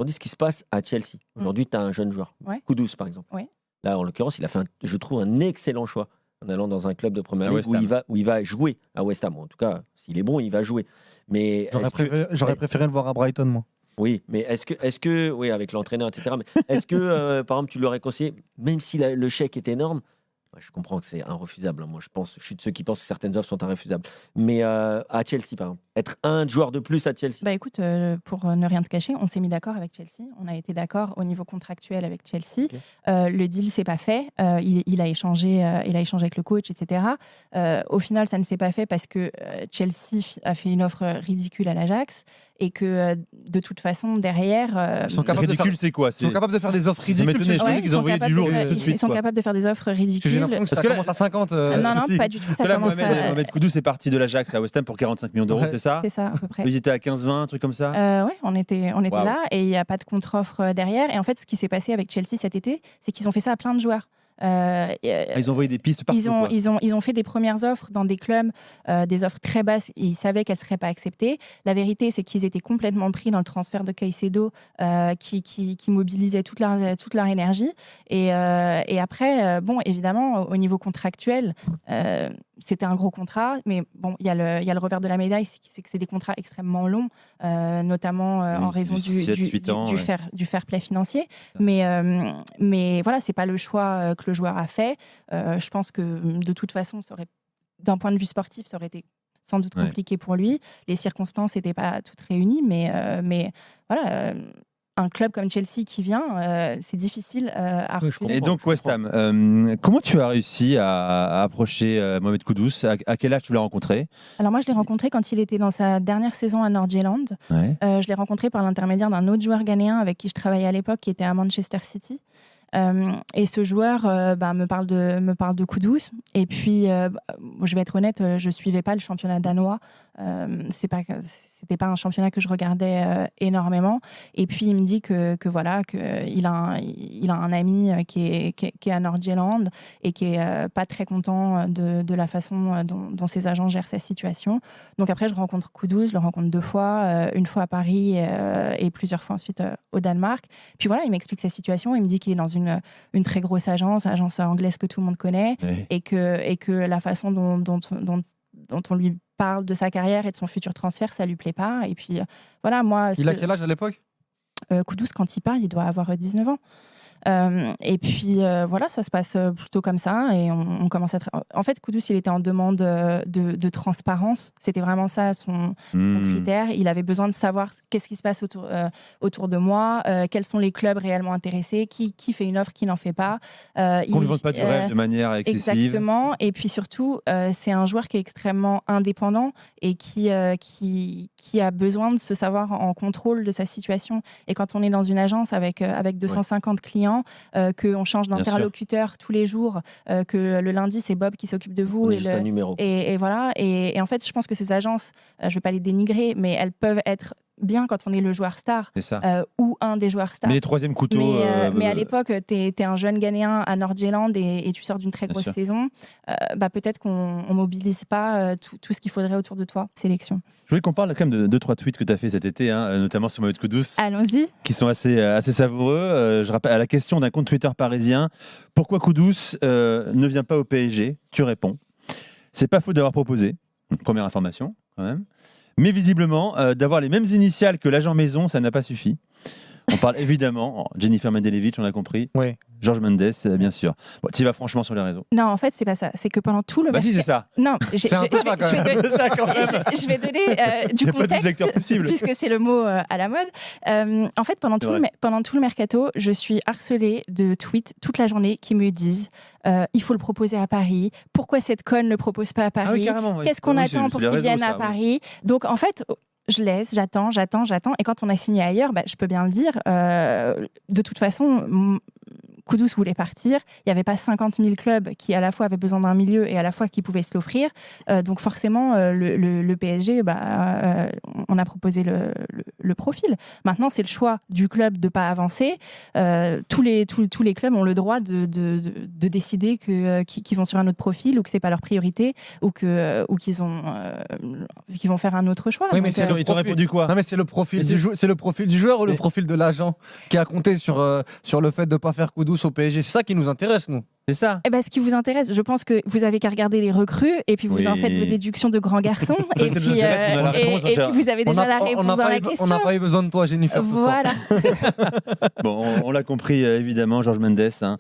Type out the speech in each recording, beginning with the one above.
Tandis ce qui se passe à Chelsea. Aujourd'hui, tu as un jeune joueur, Ouais. Kudus par exemple. Ouais. Là, en l'occurrence, il a fait, je trouve, un excellent choix en allant dans un club de Première À Ligue West Ham. où il va jouer à West Ham. En tout cas, s'il est bon, il va jouer. Mais J'aurais préféré le voir à Brighton, moi. oui, mais est-ce que oui, avec l'entraîneur, etc. Mais est-ce que, par exemple, tu lui aurais conseillé, même si le chèque est énorme, ouais, je comprends que c'est irrefusable, hein. Moi, je suis de ceux qui pensent que certaines offres sont irréfusables. Mais à Chelsea, par exemple, être un joueur de plus à Chelsea. Bah écoute, pour ne rien te cacher, on s'est mis d'accord avec Chelsea. On a été d'accord au niveau contractuel avec Chelsea. Ok. Le deal s'est pas fait. Il a échangé avec le coach, etc. Au final, ça ne s'est pas fait parce que Chelsea a fait une offre ridicule à l'Ajax et que de toute façon derrière, Ils sont capables de Ridicule, faire, c'est quoi? ils sont capables de faire des offres Ça ridicules. m'étonnait, je Chelsea. pensais qu'ils envoyaient du lourd tout de suite. ils sont quoi. capables de faire des offres Parce que j'ai ridicules. l'impression que ça Parce que là- commence à 50. Non, Chelsea. pas du tout. Ça Parce que là, commence Mohamed Kudus est parti de l'Ajax à West Ham pour 45 millions d'euros, Ouais. c'est ça? c'est ça à peu près. Ils étaient à 15-20, un truc comme ça? Ouais, on était Waouh. là et il n'y a pas de contre-offre derrière. Et en fait, ce qui s'est passé avec Chelsea cet été, c'est qu'ils ont fait ça à plein de joueurs. Ah, ils ont envoyé des pistes partout. Ils ont, quoi. ils ont fait des premières offres dans des clubs, des offres très basses, et ils savaient qu'elles ne seraient pas acceptées. La vérité, c'est qu'ils étaient complètement pris dans le transfert de Caicedo, qui mobilisait toute leur énergie. Et après, bon, évidemment, au niveau contractuel, c'était un gros contrat, mais bon, il y a le revers de la médaille, c'est que c'est des contrats extrêmement longs, notamment Oui, en raison du 7-8 ans, ouais. du fair play financier. Ça. Mais voilà, c'est pas le choix que le joueur a fait. Je pense que de toute façon, d'un point de vue sportif, ça aurait été sans doute Ouais. compliqué pour lui. Les circonstances n'étaient pas toutes réunies, mais voilà, un club comme Chelsea qui vient, c'est difficile à Oui, je refuser. Et comprends. donc West Ham, comment tu as réussi à approcher Mohamed Kudus? À quel âge tu l'as rencontré? Alors moi, je l'ai rencontré quand il était dans sa dernière saison à Nordjylland. Ouais. Je l'ai rencontré par l'intermédiaire d'un autre joueur ghanéen avec qui je travaillais à l'époque, qui était à Manchester City. Et ce joueur me parle de Kudus. Et puis, je vais être honnête, je suivais pas le championnat danois. C'était pas un championnat que je regardais énormément. Et puis il me dit que voilà, qu'il a un ami qui est à Nordjylland et qui est pas très content de la façon dont ses agents gèrent sa situation. Donc après, je rencontre Kudus, je le rencontre 2 fois, une fois à Paris et plusieurs fois ensuite au Danemark. Puis voilà, il m'explique sa situation. Il me dit qu'il est dans une très grosse agence anglaise que tout le monde connaît, Ouais. et que la façon dont on lui parle de sa carrière et de son futur transfert, ça lui plaît pas. Et puis voilà, moi, Il a quel âge à l'époque? Kudus, quand il part, il doit avoir 19 ans. Et puis voilà, ça se passe plutôt comme ça et on commence à en fait, Kudus, il était en demande de transparence. C'était vraiment ça son critère. Il avait besoin de savoir qu'est-ce qui se passe autour de moi, quels sont les clubs réellement intéressés, qui fait une offre, qui n'en fait pas. Qu'on ne vende pas du rêve de manière excessive. Exactement. Et puis surtout, c'est un joueur qui est extrêmement indépendant et qui a besoin de se savoir en contrôle de sa situation. Et quand on est dans une agence avec 250 clients, qu'on change Bien d'interlocuteur tous les jours, que le lundi c'est Bob qui s'occupe de vous On est juste un numéro. et voilà. Et en fait, je pense que ces agences, je ne vais pas les dénigrer, mais elles peuvent être bien quand on est le joueur star C'est ça. ou un des joueurs stars. Mais les troisièmes couteaux. Mais à l'époque, tu es un jeune Ghanéen à Nordjylland et tu sors d'une très Bien grosse sûr. saison. Peut-être qu'on ne mobilise pas tout ce qu'il faudrait autour de toi. Sélection. Je voulais qu'on parle quand même de 2-3 tweets que tu as fait cet été, notamment sur Mohamed Kudus, Allons-y. qui sont assez savoureux. Je rappelle à la question d'un compte Twitter parisien, pourquoi Kudus ne vient pas au PSG? Tu réponds, c'est pas faux d'avoir proposé. Première information, quand même. Mais visiblement, d'avoir les mêmes initiales que l'agent maison, ça n'a pas suffi. On parle évidemment, Jennifer Mendelevich, on a compris. Oui. Georges Mendes, bien sûr. Bon, tu y vas franchement sur les réseaux. Non, en fait, c'est pas ça. C'est que pendant tout le Bah si, c'est ça. Non, C'est un peu ça, quand même. C'est un peu ça, quand même. je vais donner Il du n'y a pas de contexte, lecteur possible. puisque c'est le mot à la mode. En fait, pendant C'est tout le mercato, je suis harcelée de tweets toute la journée qui me disent il faut le proposer à Paris. Pourquoi cette conne ne le propose pas à Paris? Ah oui, carrément. Oui. Qu'est-ce qu'on Oui, attend c'est pour les qu'il réseaux, vienne ça, à oui. Paris? Donc, en fait, je laisse, j'attends. Et quand on a signé ailleurs, je peux bien le dire, de toute façon, Kudus voulait partir. Il n'y avait pas 50 000 clubs qui à la fois avaient besoin d'un milieu et à la fois qui pouvaient se l'offrir. Donc forcément, le PSG, on a proposé le profil. Maintenant, c'est le choix du club de ne pas avancer. Tous les clubs ont le droit de décider qu'ils vont sur un autre profil ou que ce n'est pas leur priorité ou qu'ils vont faire un autre choix. Oui, mais Donc, Ils t'ont répondu quoi? Non, mais c'est le profil Mais c'est le profil du joueur ou le Mais- profil de l'agent qui a compté sur le fait de ne pas faire Kudus au PSG. C'est ça qui nous intéresse, nous. C'est ça. Eh ben, ce qui vous intéresse, je pense que vous avez qu'à regarder les recrues et puis vous en faites vos Oui. déductions de grands garçons Ça, et ça nous puis, intéresse, mais on a la réponse, et cher. puis vous avez déjà la réponse dans la On question. n'a pas eu besoin de toi, Jennifer. ce soir. Voilà. Bon, on l'a compris évidemment, Georges Mendes, hein,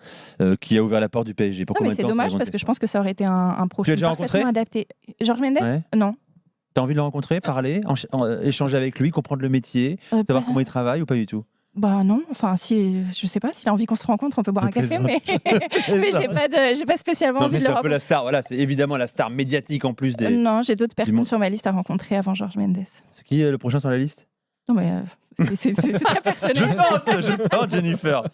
qui a ouvert la porte du PSG. Pour Non, mais combien de c'est temps, c'est la dommage grande parce que je question. pense que ça aurait été un profil déjà parfaitement rencontré adapté. Georges Mendes Ouais. Non. T'as envie de le rencontrer, parler, échanger avec lui, comprendre le métier, savoir comment il travaille ou pas du tout? Bah non, enfin si, je sais pas, s'il a envie qu'on se rencontre, on peut boire un Je café, mais, plaisante. mais j'ai pas spécialement Non, envie mais de c'est le un peu rencontrer. la star. Voilà, c'est évidemment la star médiatique en plus des. Non, j'ai d'autres personnes monde. sur ma liste à rencontrer avant Georges Mendes. C'est qui le prochain sur la liste? Non mais c'est très personnel. Je tente, Jennifer.